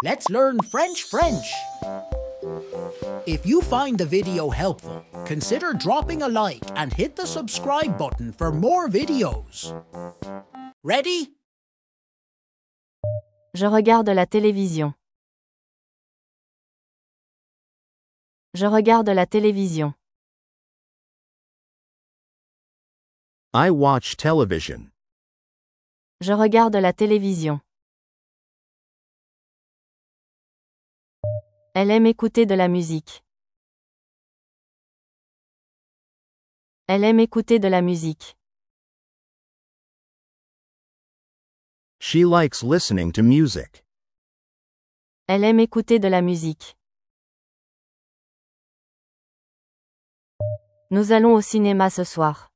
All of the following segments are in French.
Let's learn French. If you find the video helpful, consider dropping a like and hit the subscribe button for more videos. Ready? Je regarde la télévision. Je regarde la télévision. I watch television. Je regarde la télévision. Elle aime écouter de la musique. Elle aime écouter de la musique. She likes listening to music. Elle aime écouter de la musique. Nous allons au cinéma ce soir.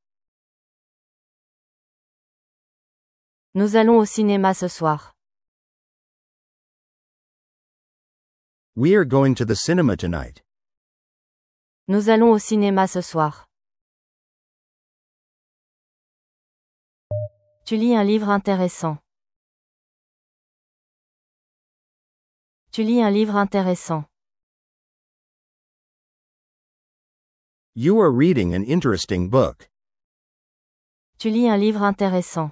Nous allons au cinéma ce soir. We are going to the cinema tonight. Nous allons au cinéma ce soir. Tu lis un livre intéressant. Tu lis un livre intéressant. You are reading an interesting book. Tu lis un livre intéressant.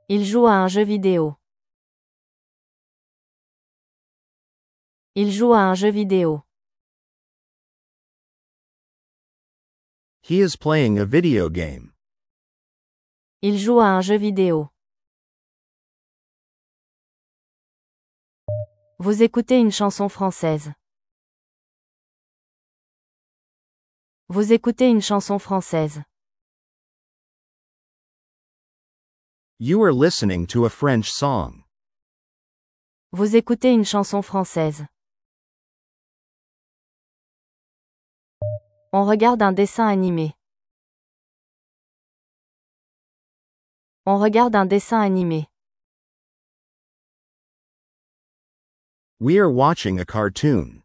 Il joue à un jeu vidéo. Il joue à un jeu vidéo. He is playing a video game. Il joue à un jeu vidéo. Vous écoutez une chanson française. Vous écoutez une chanson française. You are listening to a French song. Vous écoutez une chanson française. On regarde un dessin animé. On regarde un dessin animé. We are watching a cartoon.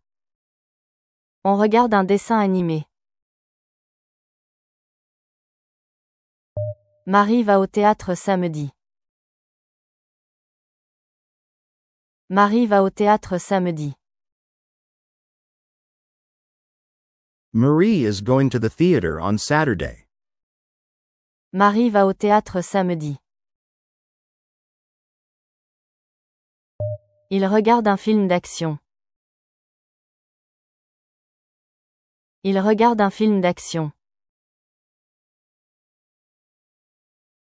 On regarde un dessin animé. Marie va au théâtre samedi. Marie va au théâtre samedi. Marie is going to the theater on Saturday. Marie va au théâtre samedi. Il regarde un film d'action. Il regarde un film d'action.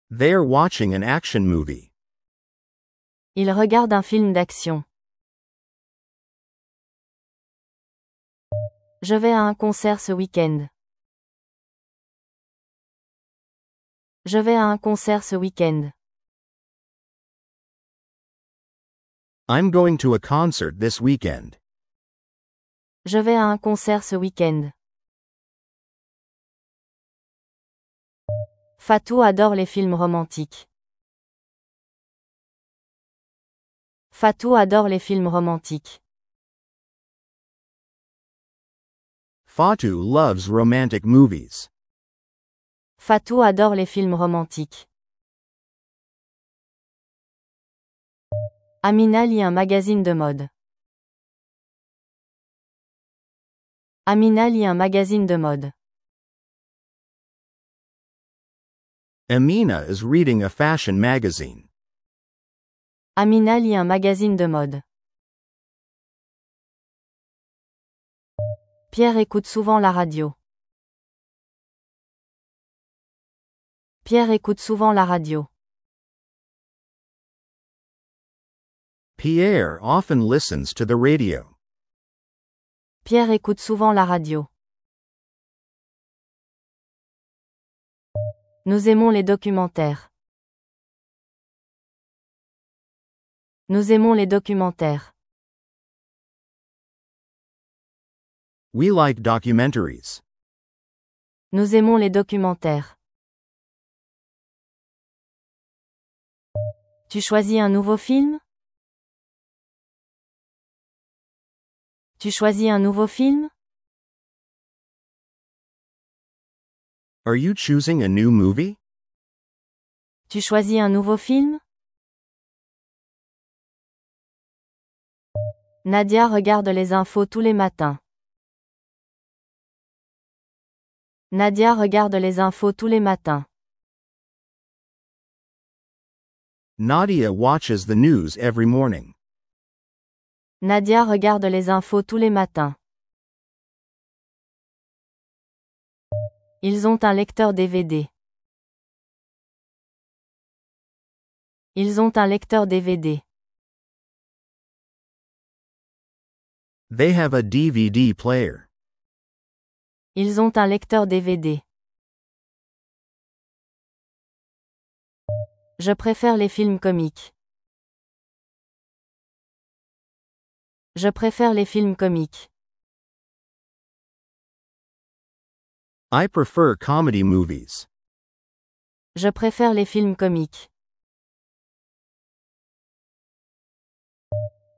They are watching an action movie. Il regarde un film d'action. Je vais à un concert ce week-end. Je vais à un concert ce week-end. I'm going to a concert this weekend. Je vais à un concert ce week-end. Fatou adore les films romantiques. Fatou adore les films romantiques. Fatou loves romantic movies. Fatou adore les films romantiques. Amina lit un magazine de mode. Amina lit un magazine de mode. Amina is reading a fashion magazine. Amina lit un magazine de mode. Pierre écoute souvent la radio. Pierre écoute souvent la radio. Pierre often listens to the radio. Pierre écoute souvent la radio. Nous aimons les documentaires. Nous aimons les documentaires. We like documentaries. Nous aimons les documentaires. Tu choisis un nouveau film? Tu choisis un nouveau film? Are you choosing a new movie? Tu choisis un nouveau film? Nadia regarde les infos tous les matins. Nadia regarde les infos tous les matins. Nadia watches the news every morning. Nadia regarde les infos tous les matins. Ils ont un lecteur DVD. Ils ont un lecteur DVD. They have a DVD player. Ils ont un lecteur DVD. Je préfère les films comiques. Je préfère les films comiques. I prefer comedy movies. Je préfère les films comiques.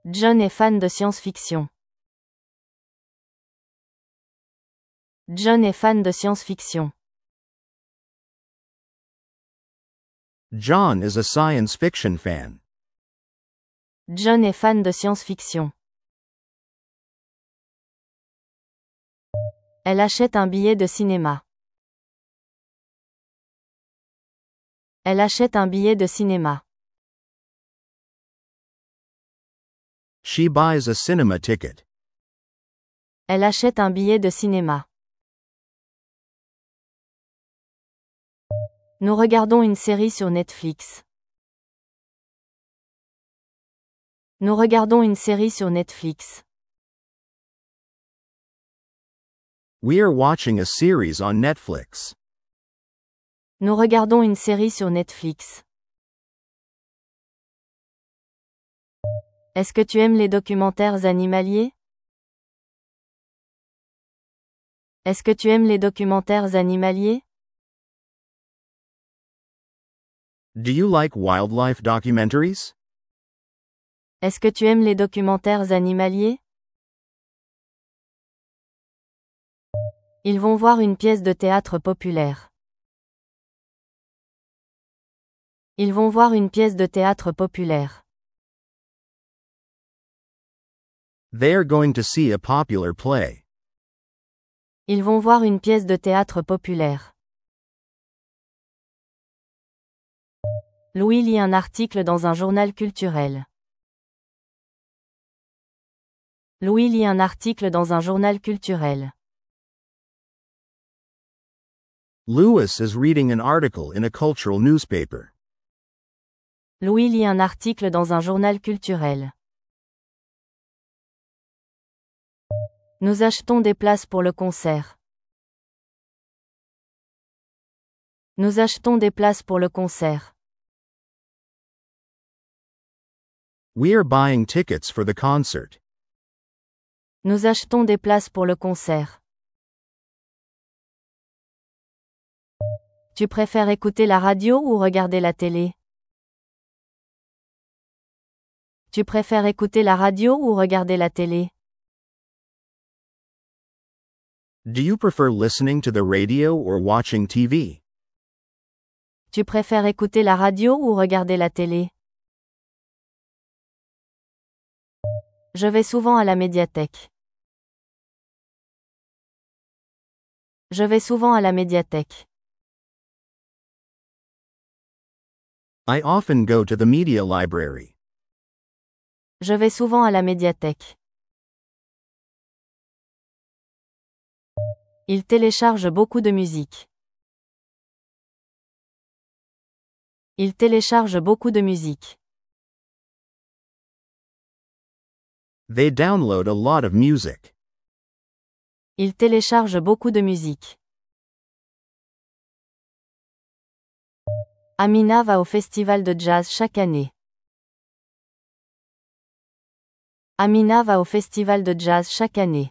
John est fan de science-fiction. John est fan de science-fiction. John is a science fiction fan. John est fan de science-fiction. Elle achète un billet de cinéma. Elle achète un billet de cinéma. She buys a cinema ticket. Elle achète un billet de cinéma. Nous regardons une série sur Netflix. Nous regardons une série sur Netflix. We are watching a series on Netflix. Nous regardons une série sur Netflix. Est-ce que tu aimes les documentaires animaliers? Est-ce que tu aimes les documentaires animaliers? Do you like wildlife documentaries? Est-ce que tu aimes les documentaires animaliers? Ils vont voir une pièce de théâtre populaire. Ils vont voir une pièce de théâtre populaire. They are going to see a popular play. Ils vont voir une pièce de théâtre populaire. Louis lit un article dans un journal culturel. Louis lit un article dans un journal culturel. Louis is reading an article in a cultural newspaper. Louis lit un article dans un journal culturel. Nous achetons des places pour le concert. Nous achetons des places pour le concert. We are buying tickets for the concert. Nous achetons des places pour le concert. Tu préfères écouter la radio ou regarder la télé? Tu préfères écouter la radio ou regarder la télé? Do you prefer listening to the radio or watching TV? Tu préfères écouter la radio ou regarder la télé? Je vais souvent à la médiathèque. Je vais souvent à la médiathèque. I often go to the media library. Je vais souvent à la médiathèque. Il télécharge beaucoup de musique. Il télécharge beaucoup de musique. They download a lot of music. Il télécharge beaucoup de musique. Amina va au festival de jazz chaque année. Amina va au festival de jazz chaque année.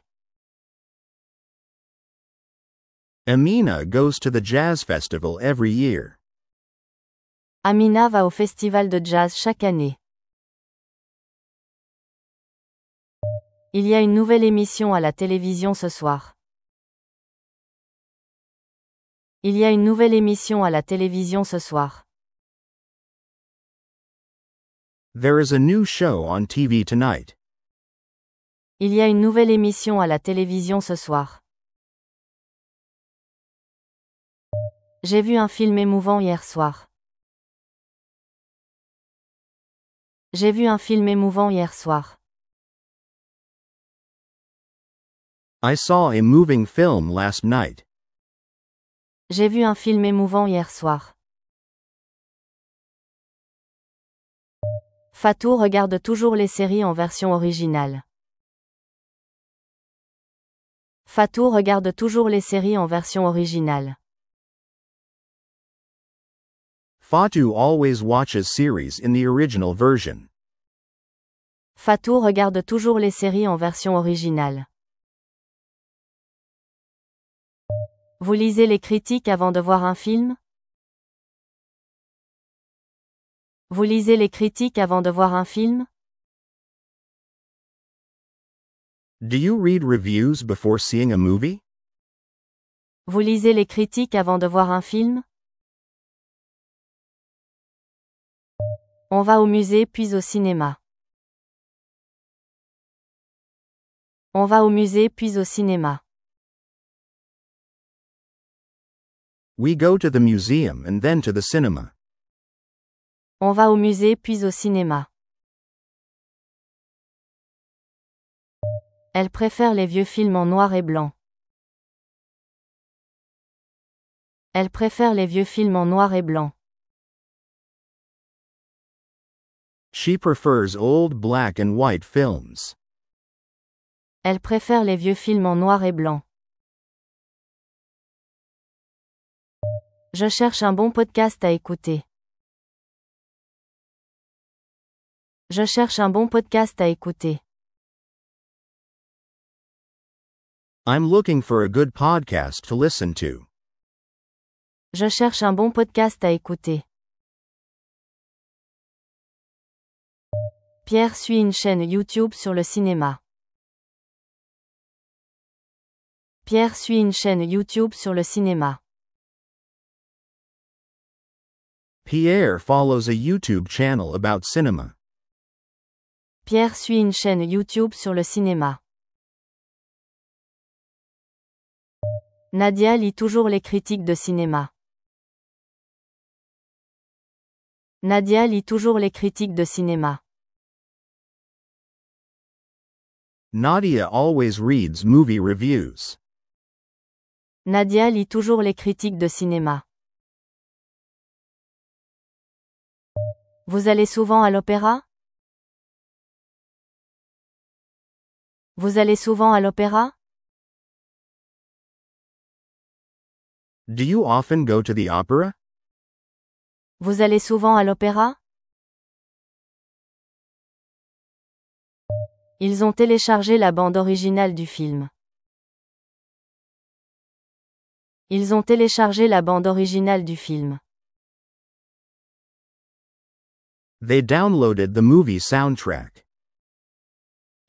Amina goes to the jazz festival every year. Amina va au festival de jazz chaque année. Il y a une nouvelle émission à la télévision ce soir. Il y a une nouvelle émission à la télévision ce soir. There is a new show on TV tonight. Il y a une nouvelle émission à la télévision ce soir. J'ai vu un film émouvant hier soir. J'ai vu un film émouvant hier soir. I saw a moving film last night. J'ai vu un film émouvant hier soir. Fatou regarde toujours les séries en version originale. Fatou regarde toujours les séries en version originale. Fatu always watches series in the original version. Fatou regarde toujours les séries en version originale. Vous lisez les critiques avant de voir un film? Vous lisez les critiques avant de voir un film? Do you read reviews before seeing a movie? Vous lisez les critiques avant de voir un film? On va au musée puis au cinéma. On va au musée puis au cinéma. We go to the museum and then to the cinema. On va au musée puis au cinéma. Elle préfère les vieux films en noir et blanc. Elle préfère les vieux films en noir et blanc. She prefers old black and white films. Elle préfère les vieux films en noir et blanc. Je cherche un bon podcast à écouter. Je cherche un bon podcast à écouter. I'm looking for a good podcast to listen to. Je cherche un bon podcast à écouter. Pierre suit une chaîne YouTube sur le cinéma. Pierre suit une chaîne YouTube sur le cinéma. Pierre follows a YouTube channel about cinema. Pierre suit une chaîne YouTube sur le cinéma. Nadia lit toujours les critiques de cinéma. Nadia lit toujours les critiques de cinéma. Nadia always reads movie reviews. Nadia lit toujours les critiques de cinéma. Vous allez souvent à l'opéra? Vous allez souvent à l'opéra? Do you often go to the opera? Vous allez souvent à l'opéra? Ils ont téléchargé la bande originale du film. Ils ont téléchargé la bande originale du film. They downloaded the movie soundtrack.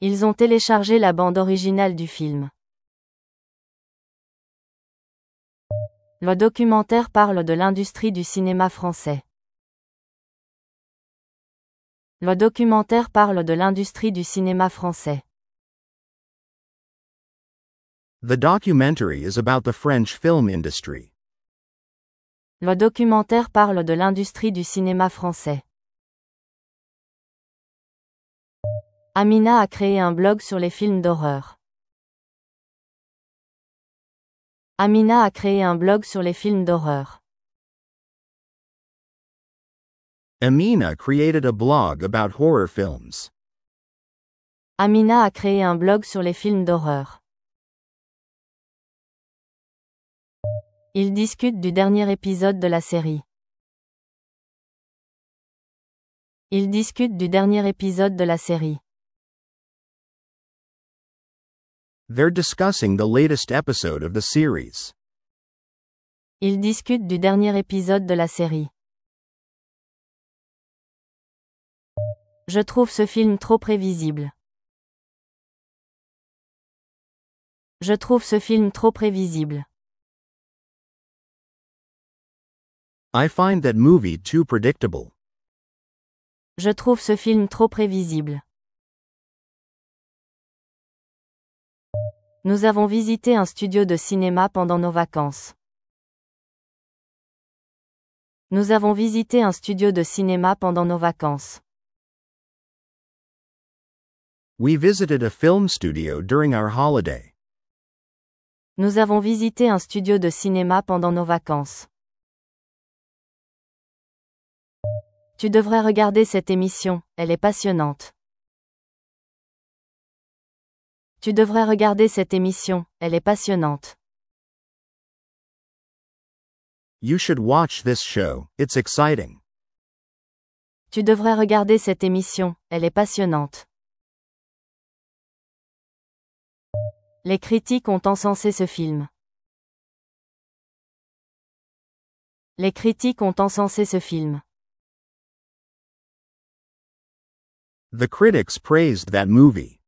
Ils ont téléchargé la bande originale du film. Le documentaire parle de l'industrie du cinéma français. Le documentaire parle de l'industrie du cinéma français. The documentary is about the French film industry. Le documentaire parle de l'industrie du cinéma français. Amina a créé un blog sur les films d'horreur. Amina a créé un blog sur les films d'horreur. Amina created a blog about horror films. Amina a créé un blog sur les films d'horreur. Ils discutent du dernier épisode de la série. Ils discutent du dernier épisode de la série. They're discussing the latest episode of the series. Ils discutent du dernier épisode de la série. Je trouve ce film trop prévisible. Je trouve ce film trop prévisible. I find that movie too predictable. Je trouve ce film trop prévisible. Nous avons visité un studio de cinéma pendant nos vacances. Nous avons visité un studio de cinéma pendant nos vacances. We visited a film studio during our holiday. Nous avons visité un studio de cinéma pendant nos vacances. Tu devrais regarder cette émission, elle est passionnante. Tu devrais regarder cette émission, elle est passionnante. You should watch this show, it's exciting. Tu devrais regarder cette émission, elle est passionnante. Les critiques ont encensé ce film. Les critiques ont encensé ce film. The critics praised that movie.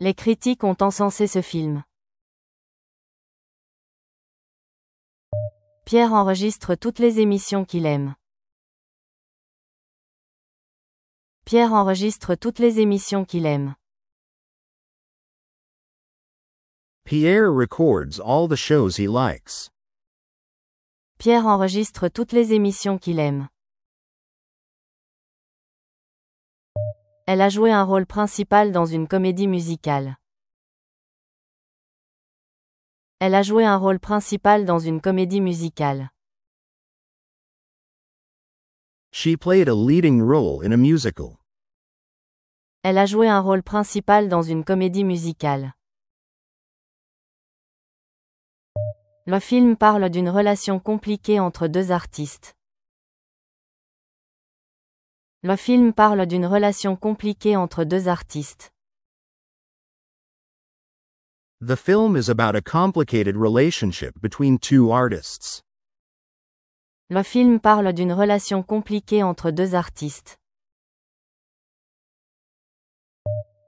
Les critiques ont encensé ce film. Pierre enregistre toutes les émissions qu'il aime. Pierre enregistre toutes les émissions qu'il aime. Pierre records all the shows he likes. Pierre enregistre toutes les émissions qu'il aime. Elle a joué un rôle principal dans une comédie musicale. Elle a joué un rôle principal dans une comédie musicale. She played a leading role in a musical. Elle a joué un rôle principal dans une comédie musicale. Le film parle d'une relation compliquée entre deux artistes. Le film parle d'une relation compliquée entre deux artistes. The film is about a complicated relationship between two artists. Le film parle d'une relation compliquée entre deux artistes.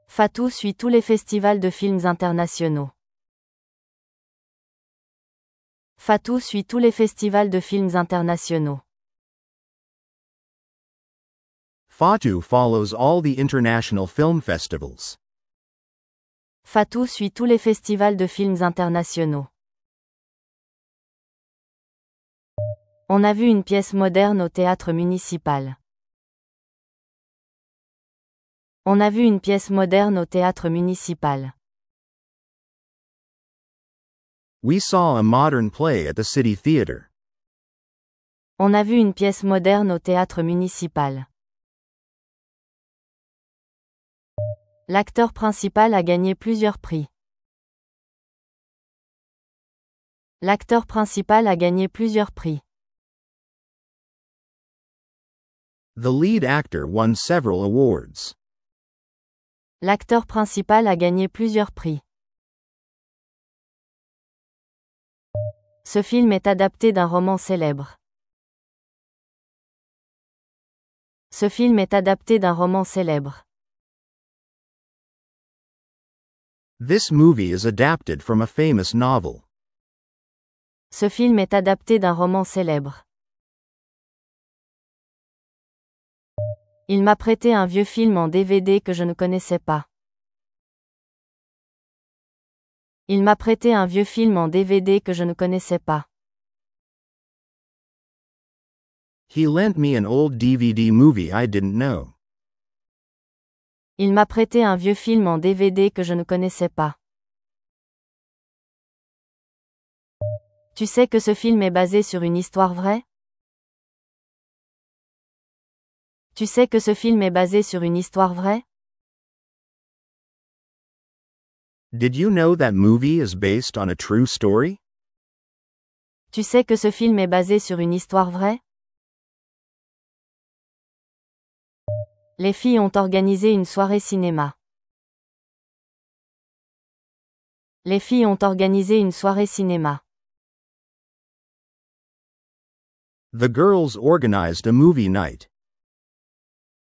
Fatou suit tous les festivals de films internationaux. Fatou suit tous les festivals de films internationaux. Fatou follows all the international film festivals. Fatou suit tous les festivals de films internationaux. On a vu une pièce moderne au théâtre municipal. On a vu une pièce moderne au théâtre municipal. We saw a modern play at the City Theatre. On a vu une pièce moderne au théâtre municipal. L'acteur principal a gagné plusieurs prix. L'acteur principal a gagné plusieurs prix. The lead actor won several awards. L'acteur principal a gagné plusieurs prix. Ce film est adapté d'un roman célèbre. Ce film est adapté d'un roman célèbre. This movie is adapted from a famous novel. Ce film est adapté d'un roman célèbre. Il m'a prêté un vieux film en DVD que je ne connaissais pas. Il m'a prêté un vieux film en DVD que je ne connaissais pas. He lent me an old DVD movie I didn't know. Il m'a prêté un vieux film en DVD que je ne connaissais pas. Tu sais que ce film est basé sur une histoire vraie? Tu sais que ce film est basé sur une histoire vraie? Did you know that movie is based on a true story? Tu sais que ce film est basé sur une histoire vraie? Les filles ont organisé une soirée cinéma. Les filles ont organisé une soirée cinéma. The girls organized a movie night.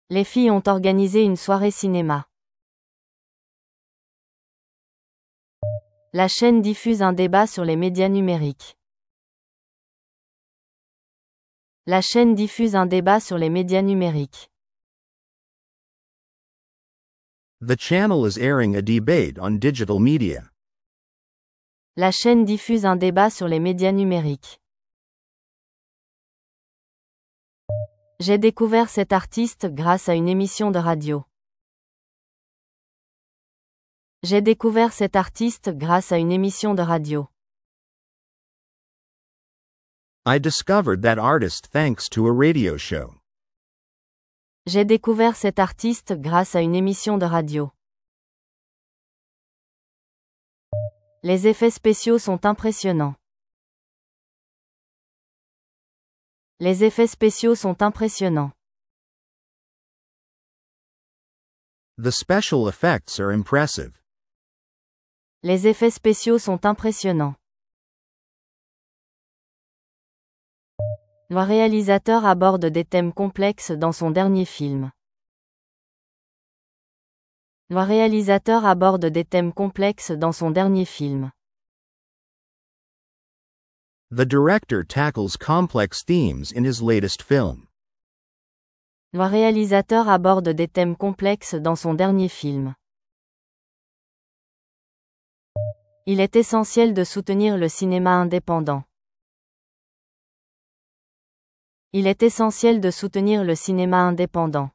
Les filles ont organisé une soirée cinéma. La chaîne diffuse un débat sur les médias numériques. La chaîne diffuse un débat sur les médias numériques. The channel is airing a debate on digital media. La chaîne diffuse un débat sur les médias numériques. J'ai découvert cet artiste grâce à une émission de radio. J'ai découvert cet artiste grâce à une émission de radio. I discovered that artist thanks to a radio show. J'ai découvert cet artiste grâce à une émission de radio. Les effets spéciaux sont impressionnants. Les effets spéciaux sont impressionnants. The special effects are impressive. Les effets spéciaux sont impressionnants. Le réalisateur aborde des thèmes complexes dans son dernier film. Le réalisateur aborde des thèmes complexes dans son dernier film. The director tackles complex themes in his latest film. Le réalisateur aborde des thèmes complexes dans son dernier film. Il est essentiel de soutenir le cinéma indépendant. Il est essentiel de soutenir le cinéma indépendant.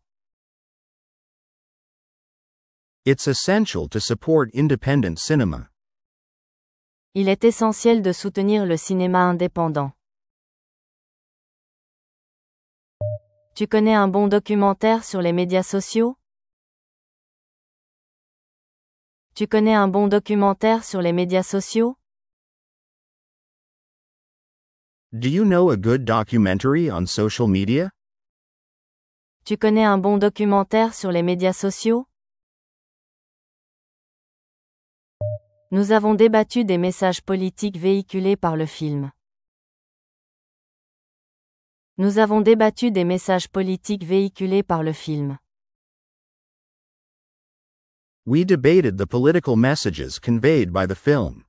It's essential to support independent cinema. Il est essentiel de soutenir le cinéma indépendant. Tu connais un bon documentaire sur les médias sociaux? Tu connais un bon documentaire sur les médias sociaux? Do you know a good documentary on social media? Tu connais un bon documentaire sur les médias sociaux? Nous avons débattu des messages politiques véhiculés par le film. Nous avons débattu des messages politiques véhiculés par le film. We debated the political messages conveyed by the film.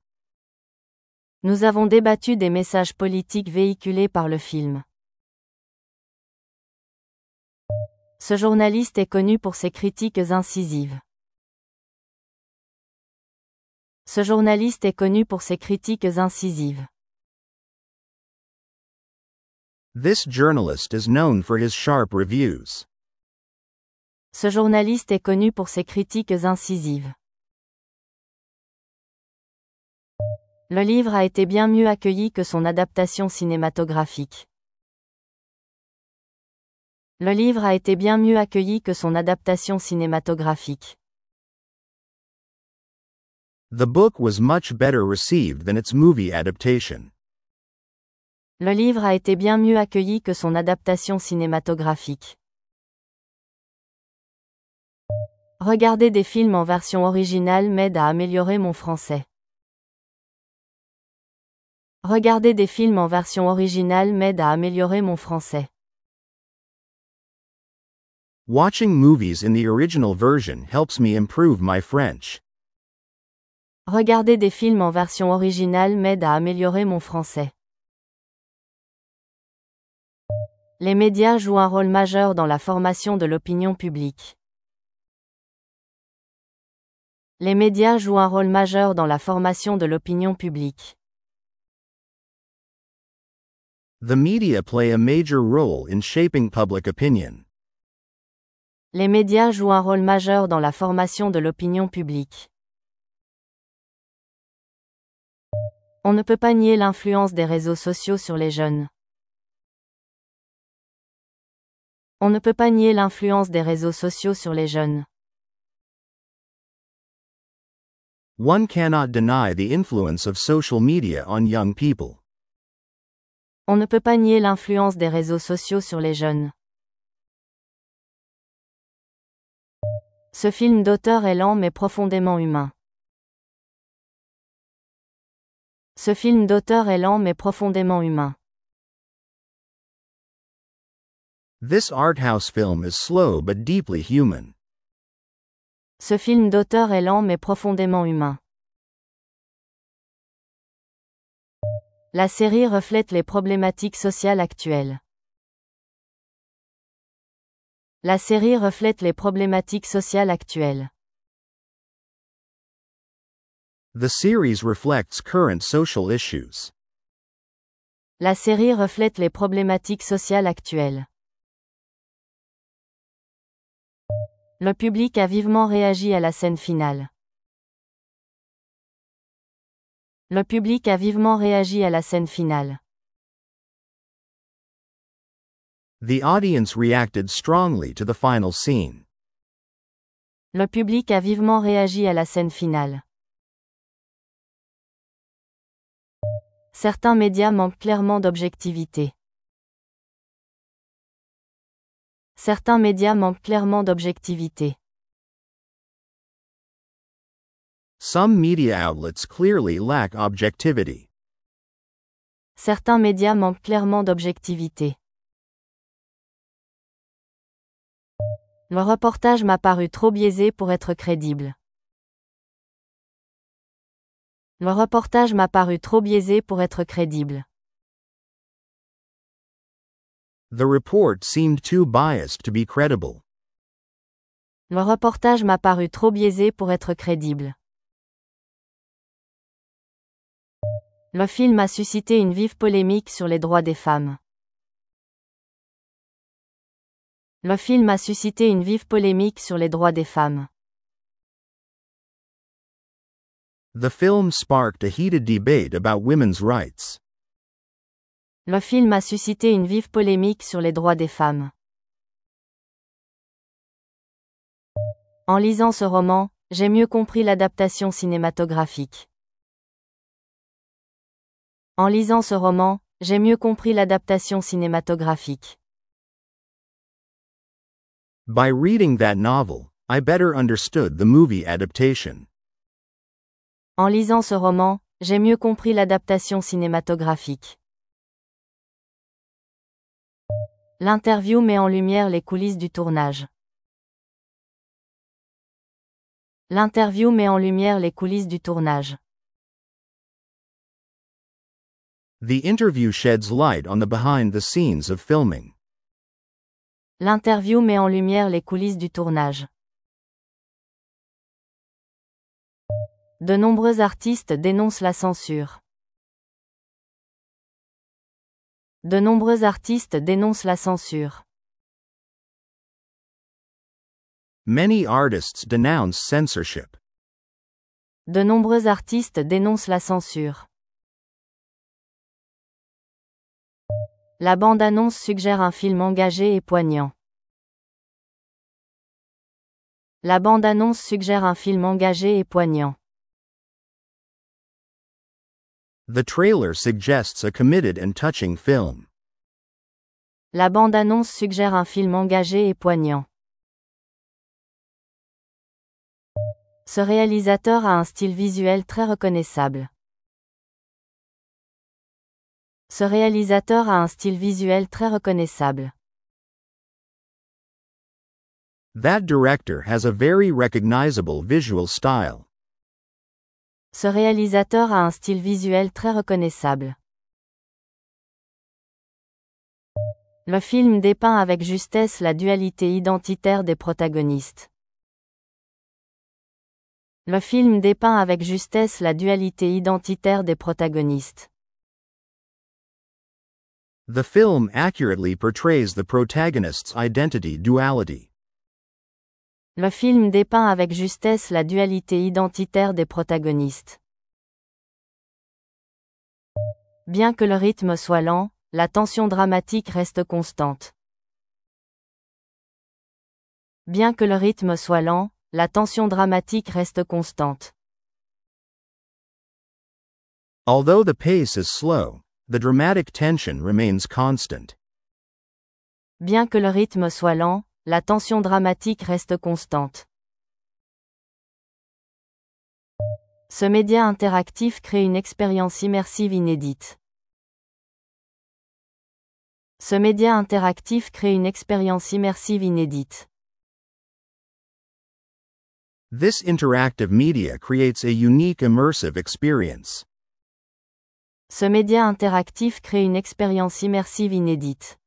Nous avons débattu des messages politiques véhiculés par le film. Ce journaliste est connu pour ses critiques incisives. Ce journaliste est connu pour ses critiques incisives. This journalist is known for his sharp reviews. Ce journaliste est connu pour ses critiques incisives. Le livre a été bien mieux accueilli que son adaptation cinématographique. Le livre a été bien mieux accueilli que son adaptation cinématographique. The book was much better received than its movie adaptation. Le livre a été bien mieux accueilli que son adaptation cinématographique. Regarder des films en version originale m'aide à améliorer mon français. Regarder des films en version originale m'aide à améliorer mon français. Watching movies in the original version helps me improve my French. Regarder des films en version originale m'aide à améliorer mon français. Les médias jouent un rôle majeur dans la formation de l'opinion publique. Les médias jouent un rôle majeur dans la formation de l'opinion publique. The media play a major role in shaping public opinion. Les médias jouent un rôle majeur dans la formation de l'opinion publique. On ne peut pas nier l'influence des réseaux sociaux sur les jeunes. On ne peut pas nier l'influence des réseaux sociaux sur les jeunes. One cannot deny the influence of social media on young people. On ne peut pas nier l'influence des réseaux sociaux sur les jeunes. Ce film d'auteur est lent mais profondément humain. Ce film d'auteur est lent mais profondément humain. This art house film is slow but deeply human. Ce film d'auteur est lent mais profondément humain. La série reflète les problématiques sociales actuelles. La série reflète les problématiques sociales actuelles. The series reflects current social issues. La série reflète les problématiques sociales actuelles. Le public a vivement réagi à la scène finale. Le public a vivement réagi à la scène finale. The audience reacted strongly to the final scene. Le public a vivement réagi à la scène finale. Certains médias manquent clairement d'objectivité. Certains médias manquent clairement d'objectivité. Some media outlets clearly lack objectivity. Certains médias manquent clairement d'objectivité. Le reportage m'a paru trop biaisé pour être crédible. Le reportage m'a paru trop biaisé pour être crédible. The report seemed too biased to be credible. Le reportage m'a paru trop biaisé pour être crédible. Le film a suscité une vive polémique sur les droits des femmes. Le film a suscité une vive polémique sur les droits des femmes. The film sparked a heated debate about women's rights. Le film a suscité une vive polémique sur les droits des femmes. En lisant ce roman, j'ai mieux compris l'adaptation cinématographique. En lisant ce roman, j'ai mieux compris l'adaptation cinématographique. By reading that novel, I better understood the movie adaptation. En lisant ce roman, j'ai mieux compris l'adaptation cinématographique. L'interview met en lumière les coulisses du tournage. L'interview met en lumière les coulisses du tournage. The interview sheds light on the behind the scenes of filming. L'interview met en lumière les coulisses du tournage. De nombreux artistes dénoncent la censure. De nombreux artistes dénoncent la censure. Many artists denounce censorship. De nombreux artistes dénoncent la censure. La bande-annonce suggère un film engagé et poignant. La bande-annonce suggère un film engagé et poignant. The trailer suggests a committed and touching film. La bande-annonce suggère un film engagé et poignant. Ce réalisateur a un style visuel très reconnaissable. Ce réalisateur a un style visuel très reconnaissable. That director has a very recognizable visual style. Ce réalisateur a un style visuel très reconnaissable. Le film dépeint avec justesse la dualité identitaire des protagonistes. Le film dépeint avec justesse la dualité identitaire des protagonistes. The film accurately portrays the protagonist's identity duality. Le film dépeint avec justesse la dualité identitaire des protagonistes. Bien que le rythme soit lent, la tension dramatique reste constante. Bien que le rythme soit lent, la tension dramatique reste constante. Although the pace is slow, the dramatic tension remains constant. Bien que le rythme soit lent, la tension dramatique reste constante. Ce média interactif crée une expérience immersive inédite. Ce média interactif crée une expérience immersive inédite. This interactive media creates a unique immersive experience. Ce média interactif crée une expérience immersive inédite.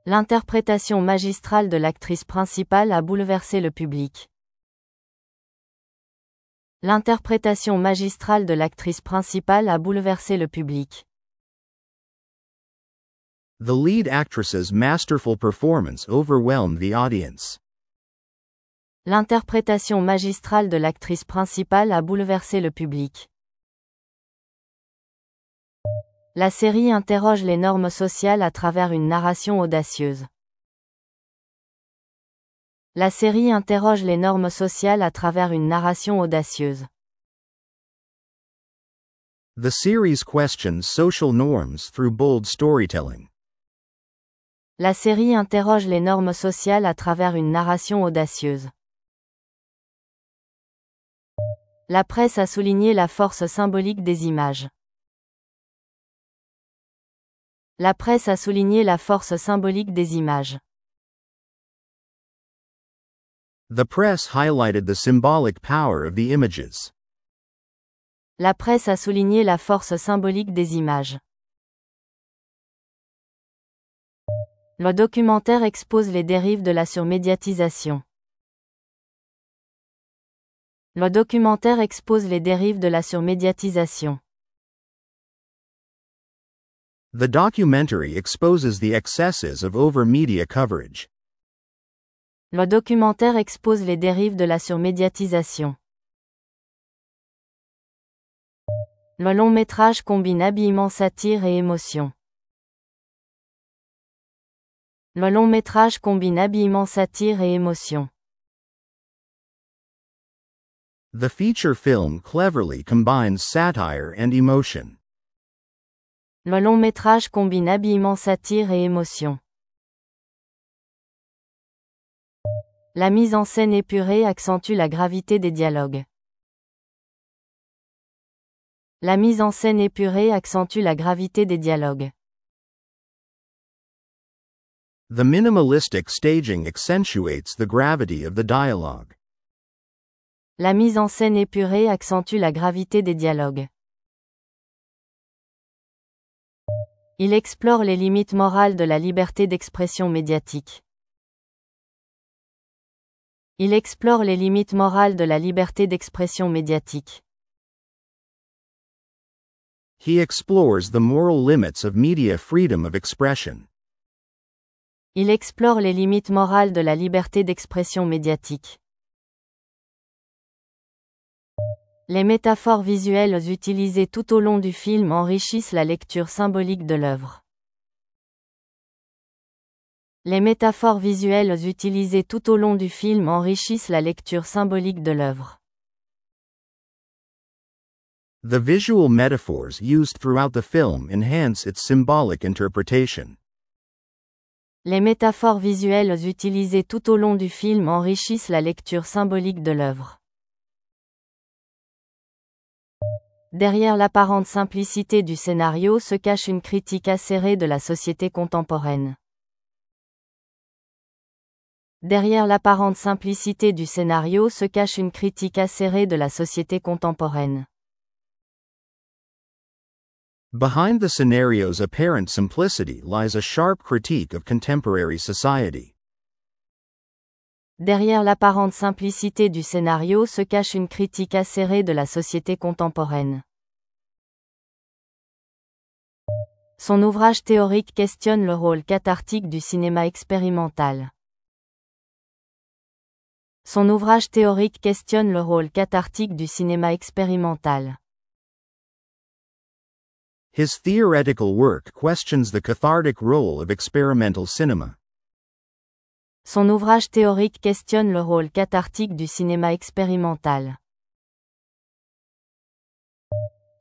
L'interprétation magistrale de l'actrice principale a bouleversé le public. L'interprétation magistrale de l'actrice principale a bouleversé le public. The lead actress's masterful performance overwhelmed the audience. L'interprétation magistrale de l'actrice principale a bouleversé le public. La série interroge les normes sociales à travers une narration audacieuse. La série interroge les normes sociales à travers une narration audacieuse. The series questions social norms through bold storytelling. La série interroge les normes sociales à travers une narration audacieuse. La presse a souligné la force symbolique des images. La presse a souligné la force symbolique des images. The press highlighted the symbolic power of the images. La presse a souligné la force symbolique des images. Le documentaire expose les dérives de la surmédiatisation. Le documentaire expose les dérives de la surmédiatisation. The documentary exposes the excesses of over-media coverage. Le documentaire expose les dérives de la surmédiatisation. Le long métrage combine habilement satire et émotion. Le long métrage combine habilement satire et émotion. The feature film cleverly combines satire and emotion. Le long métrage combine habilement satire et émotion. La mise en scène épurée accentue la gravité des dialogues. La mise en scène épurée accentue la gravité des dialogues. The minimalistic staging accentuates the gravity of the dialogue. La mise en scène épurée accentue la gravité des dialogues. Il explore les limites morales de la liberté d'expression médiatique. Il explore les limites morales de la liberté d'expression médiatique. He explores the moral limits of media freedom of expression. Il explore les limites morales de la liberté d'expression médiatique. Les métaphores visuelles utilisées tout au long du film enrichissent la lecture symbolique de l'œuvre. Les métaphores visuelles utilisées tout au long du film enrichissent la lecture symbolique de l'œuvre. The visual metaphors used throughout the film enhance its symbolic interpretation. Les métaphores visuelles utilisées tout au long du film enrichissent la lecture symbolique de l'œuvre. Derrière l'apparente simplicité du scénario se cache une critique acérée de la société contemporaine. Derrière l'apparente simplicité du scénario se cache une critique acérée de la société contemporaine. Behind the scenario's apparent simplicity lies a sharp critique of contemporary society. Derrière l'apparente simplicité du scénario se cache une critique acérée de la société contemporaine. Son ouvrage théorique questionne le rôle cathartique du cinéma expérimental. Son ouvrage théorique questionne le rôle cathartique du cinéma expérimental. His theoretical work questions the cathartic role of experimental cinema. Son ouvrage théorique questionne le rôle cathartique du cinéma expérimental.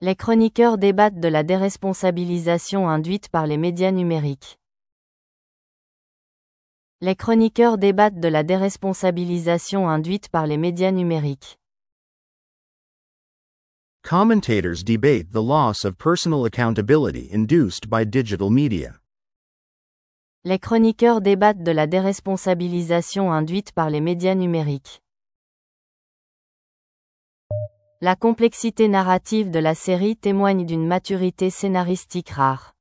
Les chroniqueurs débattent de la déresponsabilisation induite par les médias numériques. Les chroniqueurs débattent de la déresponsabilisation induite par les médias numériques. Commentators debate the loss of personal accountability induced by digital media. Les chroniqueurs débattent de la déresponsabilisation induite par les médias numériques. La complexité narrative de la série témoigne d'une maturité scénaristique rare.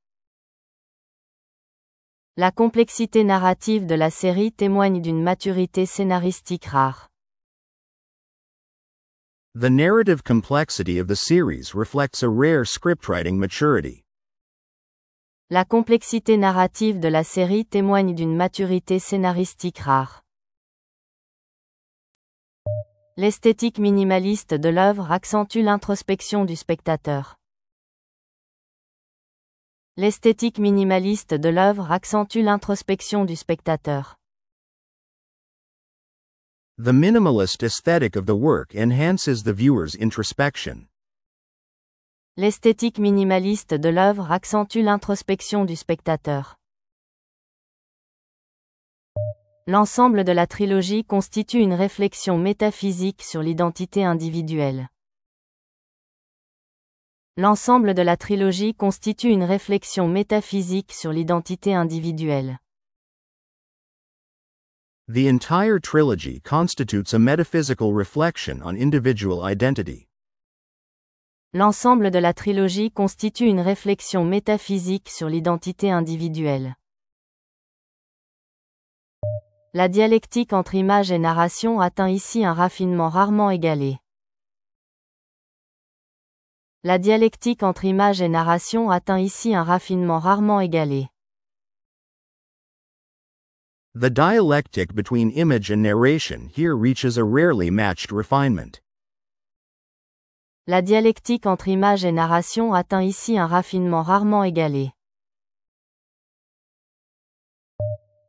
La complexité narrative de la série témoigne d'une maturité scénaristique rare. The narrative complexity of the series reflects a rare scriptwriting maturity. La complexité narrative de la série témoigne d'une maturité scénaristique rare. L'esthétique minimaliste de l'œuvre accentue l'introspection du spectateur. L'esthétique minimaliste de l'œuvre accentue l'introspection du spectateur. The minimalist aesthetic of the work enhances the viewer's introspection. L'esthétique minimaliste de l'œuvre accentue l'introspection du spectateur. L'ensemble de la trilogie constitue une réflexion métaphysique sur l'identité individuelle. L'ensemble de la trilogie constitue une réflexion métaphysique sur l'identité individuelle. The entire trilogy constitutes a metaphysical reflection on individual identity. L'ensemble de la trilogie constitue une réflexion métaphysique sur l'identité individuelle. La dialectique entre image et narration atteint ici un raffinement rarement égalé. La dialectique entre image et narration atteint ici un raffinement rarement égalé. The dialectic between image and narration here reaches a rarely matched refinement. La dialectique entre image et narration atteint ici un raffinement rarement égalé.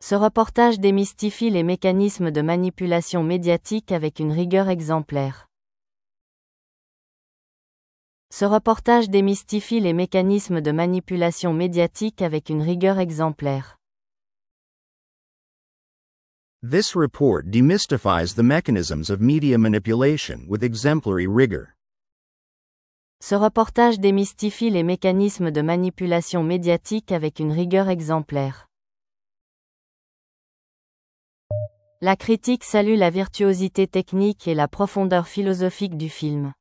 Ce reportage démystifie les mécanismes de manipulation médiatique avec une rigueur exemplaire. Ce reportage démystifie les mécanismes de manipulation médiatique avec une rigueur exemplaire. This report demystifies the mechanisms of media manipulation with exemplary rigor. Ce reportage démystifie les mécanismes de manipulation médiatique avec une rigueur exemplaire. La critique salue la virtuosité technique et la profondeur philosophique du film.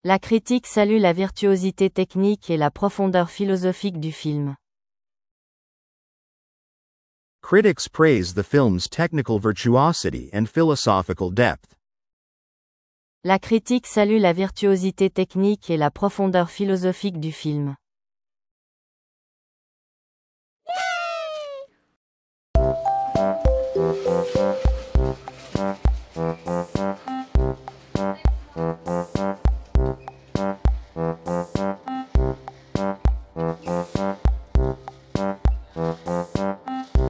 La critique salue la virtuosité technique et la profondeur philosophique du film. Critics praise the film's technical virtuosity and philosophical depth. La critique salue la virtuosité technique et la profondeur philosophique du film.